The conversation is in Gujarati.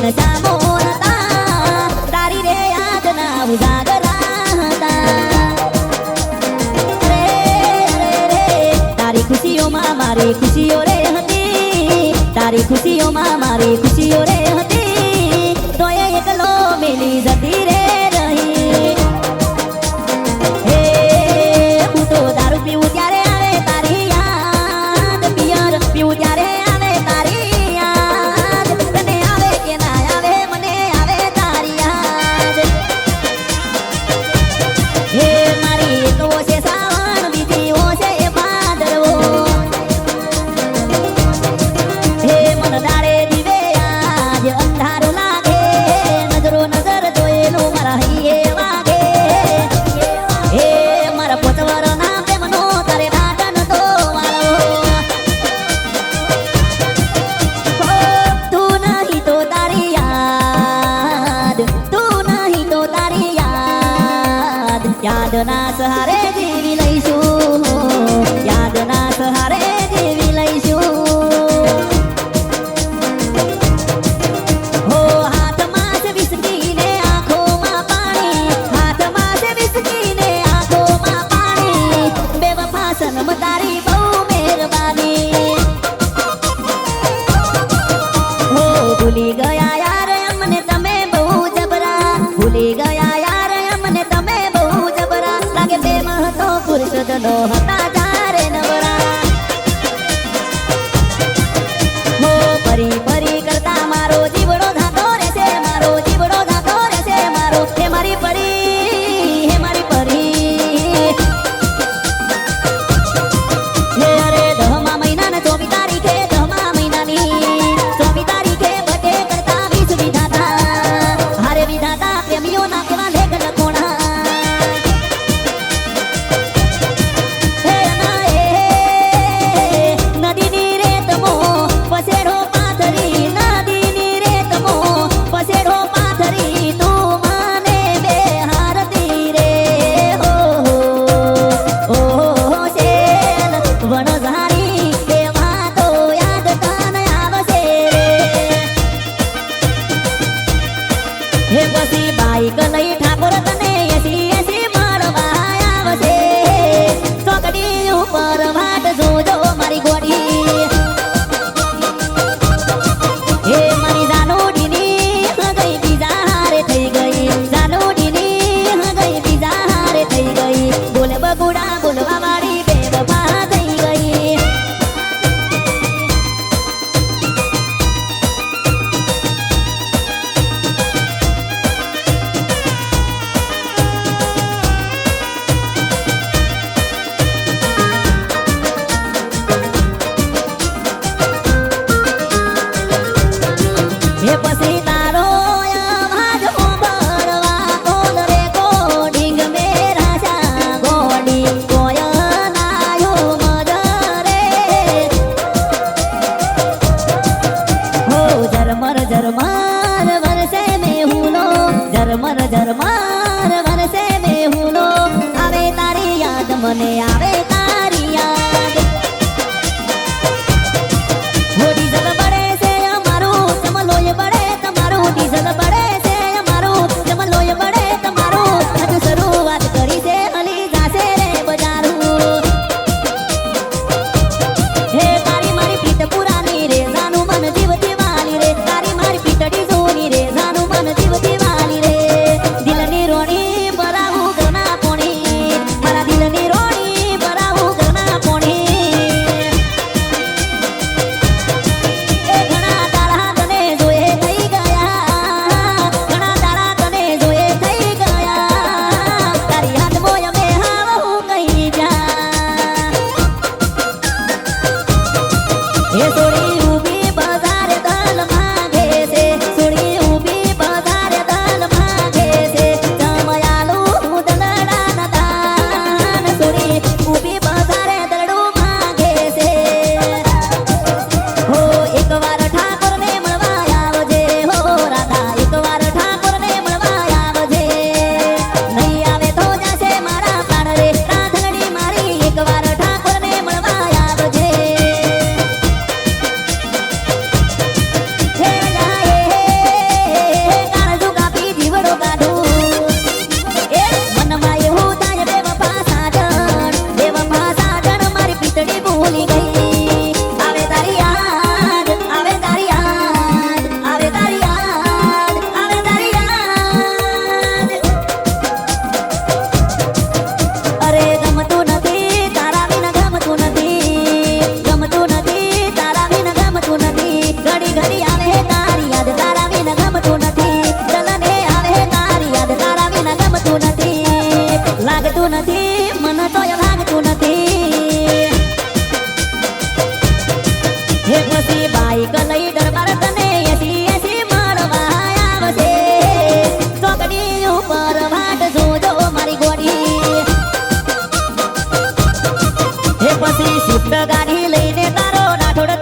નશા મોરતા તારી રે યાદ ના ઉજાગરા હતા રે રે તારી ખુશીઓમાં મારી ખુશીઓ રે હતી તારી ખુશીઓમાં મારી ખુશીઓ રે હતી તોય એકલો મેલી જતી રે રહી હે હું તો દારૂ પીવું ત્યારે આવે તારી યાદ પિયર પીવું ત્યારે આવે તારી યાદ તને આવે કે ના આવે મને આવે તારી યાદ હે મારી તો છે સાવણ બીજી ઓ છે ભાદરવો હે મન દાડે દીવે આજ અંધારું લાગે નજરો નજર જોયેલું મારા હૈયે વાગે હે મારા પોચવર ના પ્રેમનો તારે નાટન તો વાળો તું નહીં તો તારી યાદ તું નહીં તો તારી યાદ યાદના સહારે જીવી લઈશું યાદના સહારે જીવી લઈશું હો હાથમાં છે વિસકી ને આંખોમાં પાણી હાથમાં છે વિસકી ને આંખોમાં પાણી બેવફા સનમ તારી બહુ મહેરબાની હો ભૂલી ગયા યાર અમને તમે બહુ જબરા ભૂલી ગયા યાર અમને તમે બહુ જબરા લાગે પ્રેમ હતો પુરુષોત્તમનો હતા તારે નવરા હો પરી પરી કરતા મારો જીવડો ધાતો રહેશે મારો જીવડો ધાતો રહેશે મારો હે મારી પરી હે મારી પરી હે અરે દહમા મહિનાના 24 તારીખે દહમા મહિનાની 24 તારીખે બટે કરતા 20 વિધાતા હારે વિધાતા પ્રેમીઓના કેવા લેખ લખોણા હે ના એ નદીની રેતમો પસેડો પાથરી નદીની રેતમો પસેડો પાથરી તું મને બે હારતી રે હો શેલ વણઝારી એમાં તો યાદ તને આવશે હે પછી બાઈક લઈ ઠાકોર તને એસી મળવા આવશે ચોકડી ઉપર વાટ જોજો મારી ગોડી હે મારી જાનુડીની હગઈ બીજા હારે થઈ ગઈ જાનુડીની હગઈ બીજા હારે થઈ ગઈ બોલે બગુડા બોલવા વાળી બેવફા થઈ ગઈ હે પછી તારો અવાજ સાંભળવા કોલ રે કોડિંગ મેરા શા ગોડી કોઈ નાયો મજરે હો ઝરમર ઝરમર વરસે મેહુલો ઝરમર ઝરમર વરસે મેહુલો આવે તારી યાદ મને આવે તારી યાદ હો ડીઝલ બળે છે અમારું ચમલોય બળે તમારું ડીઝલ બળે છે અમારું ચમલોય બળે તમારું હજુ શરૂઆત કરી છે હલી જાશે રે બજારું હે તારી મારી પ્રીત પુરાની રે જાનું મન જીવતી વાલી રે તારી મારી પીટડી જૂની રે જાનું મન જીવતી વાલી રે દિલ સ્વિફ્ટ ગાડી લઈને તારો રાઠોડ